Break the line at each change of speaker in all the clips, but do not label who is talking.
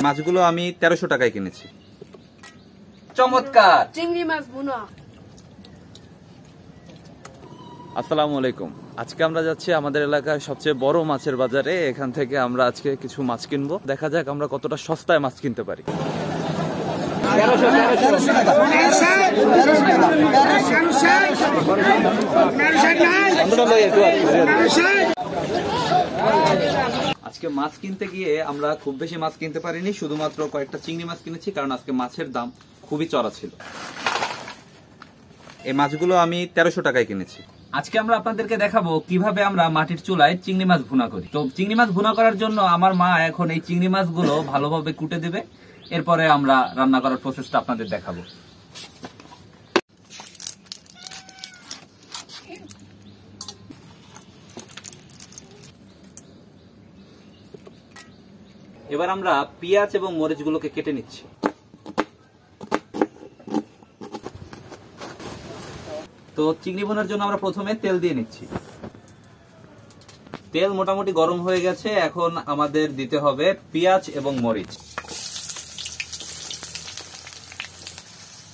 মাছগুলো আমি 1300 টাকায় কিনেছি। চমৎকার
চিংড়ি মাছ ভুনা।
আসসালামু আলাইকুম। আজকে আমরা যাচ্ছি আমাদের এলাকার সবচেয়ে বড় মাছের বাজারে। এখান থেকে আমরা আজকে কিছু মাছ কিনবো। দেখা যাক আমরা কতটা সস্তায় মাছ কিনতে পারি। আজকে মাছ কিনতে গিয়ে আমরা খুব বেশি মাছ কিনতে পারিনি, শুধুমাত্র কয়েকটা চিংড়ি মাছ কিনেছি, কারণ আজকে মাছের দাম খুবই চড়া ছিল। এই মাছগুলো আমি 1300 টাকায় কিনেছি।
আজকে আমরা আপনাদেরকে দেখাবো কিভাবে আমরা মাটির চুলায় চিংড়ি মাছ ভুনা করি। তো চিংড়ি মাছ ভুনা করার জন্য আমার মা এখন এই চিংড়ি মাছগুলো ভালোভাবে কুটে দেবে, এরপরে আমরা রান্না করার প্রসেসটা আপনাদের দেখাবো। এবার আমরা পেঁয়াজ এবং মরিচগুলোকে কেটে নিচ্ছি। তো চিংড়ি ভুনার জন্য আমরা প্রথমে তেল দিয়ে নিচ্ছি। তেল মোটামুটি গরম হয়ে গেছে, এখন আমাদের দিতে হবে পেঁয়াজ এবং মরিচ।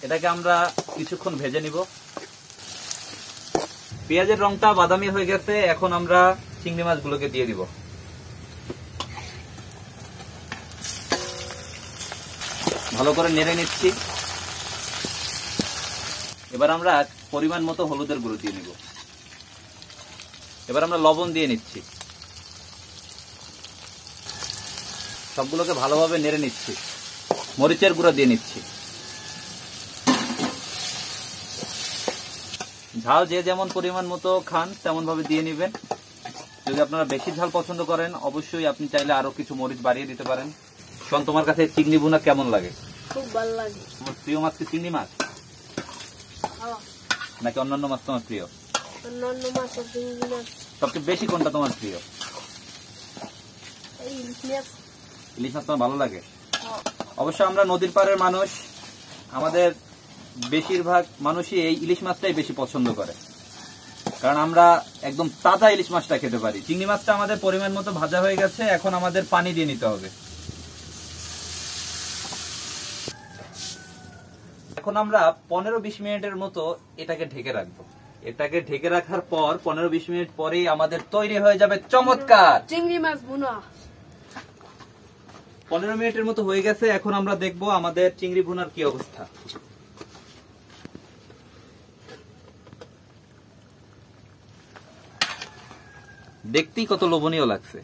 এটাকে আমরা কিছুক্ষণ ভেজে নিব। পেঁয়াজের রংটা বাদামি হয়ে গেছে, এখন আমরা চিংড়ি মাছগুলোকে দিয়ে দিব। ভালো করে নেড়ে নিচ্ছি। এবার আমরা পরিমাণ মতো হলুদের গুঁড়ো দিয়ে নিব। এবার আমরা লবণ দিয়ে নিচ্ছি। সবগুলোকে ভালোভাবে নেড়ে নিচ্ছি। মরিচের গুঁড়ো দিয়ে নিচ্ছি। ঝাল যে যেমন পরিমাণ মতো খান তেমন ভাবে দিয়ে নিবেন। যদি আপনারা বেশি ঝাল পছন্দ করেন অবশ্যই আপনি চাইলে আরো কিছু মরিচ বাড়িয়ে দিতে পারেন। শোন, তোমার কাছে চিংড়ি ভুনা কেমন লাগে?
খুব ভালো লাগে।
তোমার প্রিয় মাছ কি চিংড়ি মাছ নাকি অন্যান্য মাছ তোমার প্রিয়?
অন্যান্য মাছ, চিংড়ি মাছ।
সবচেয়ে বেশি কোনটা তোমার প্রিয়? ইলিশ মাছ তোমার ভালো লাগে? অবশ্য আমরা নদীর পাড়ের মানুষ, আমাদের বেশিরভাগ মানুষই এই ইলিশ মাছটাই বেশি পছন্দ করে, কারণ আমরা একদম তাজা ইলিশ মাছটা খেতে পারি। চিংড়ি মাছটা আমাদের পরিমাণ মতো ভাজা হয়ে গেছে, এখন আমাদের পানি দিয়ে নিতে হবে। এখন আমরা 15-20 মিনিটের মতো এটাকে ঢেকে রাখবো। এটাকে ঢেকে রাখার পর 15-20 মিনিট পরেই আমাদের তৈরি হয়ে যাবে চমৎকার
চিংড়ি মাছ ভুনা।
15 মিনিটের মতো হয়ে গেছে, এখন আমরা দেখবো আমাদের চিংড়ি ভুনার কি অবস্থা। দেখতেই কত লোভনীয় লাগছে।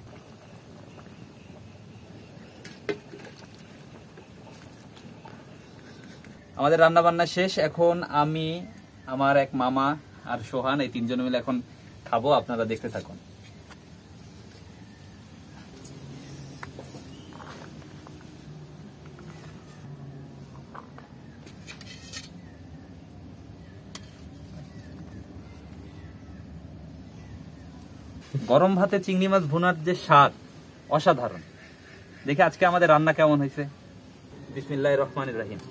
আমাদের রান্না বান্না শেষ। এখন আমি, আমার এক মামা আর সোহান, এই তিনজনে মিলে এখন খাবো। আপনারা দেখতে থাকুন। গরম ভাতে চিংড়ি মাছ ভুনার যে স্বাদ অসাধারণ। দেখি আজকে আমাদের রান্না কেমন হয়েছে। বিসমিল্লাহির রহমানির রহিম।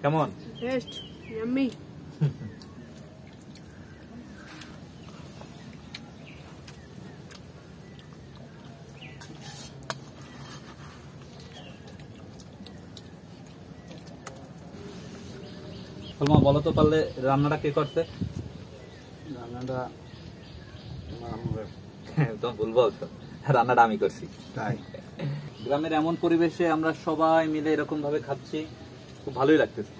কেমন?
Test yummy.
সলমা, বলো তো পারলে রান্নাটা কে করছে?
রান্নাটা
তো বলবো, রান্নাটা আমি করছি।
তাই
গ্রামের এমন পরিবেশে আমরা সবাই মিলে এরকম ভাবে খাচ্ছি, খুব ভালোই লাগতেছে।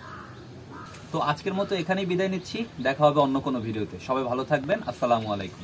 তো আজকের মতো এখানেই বিদায় নিচ্ছি। দেখা হবে অন্য কোনো ভিডিওতে। সবাই ভালো থাকবেন। আসসালামু আলাইকুম।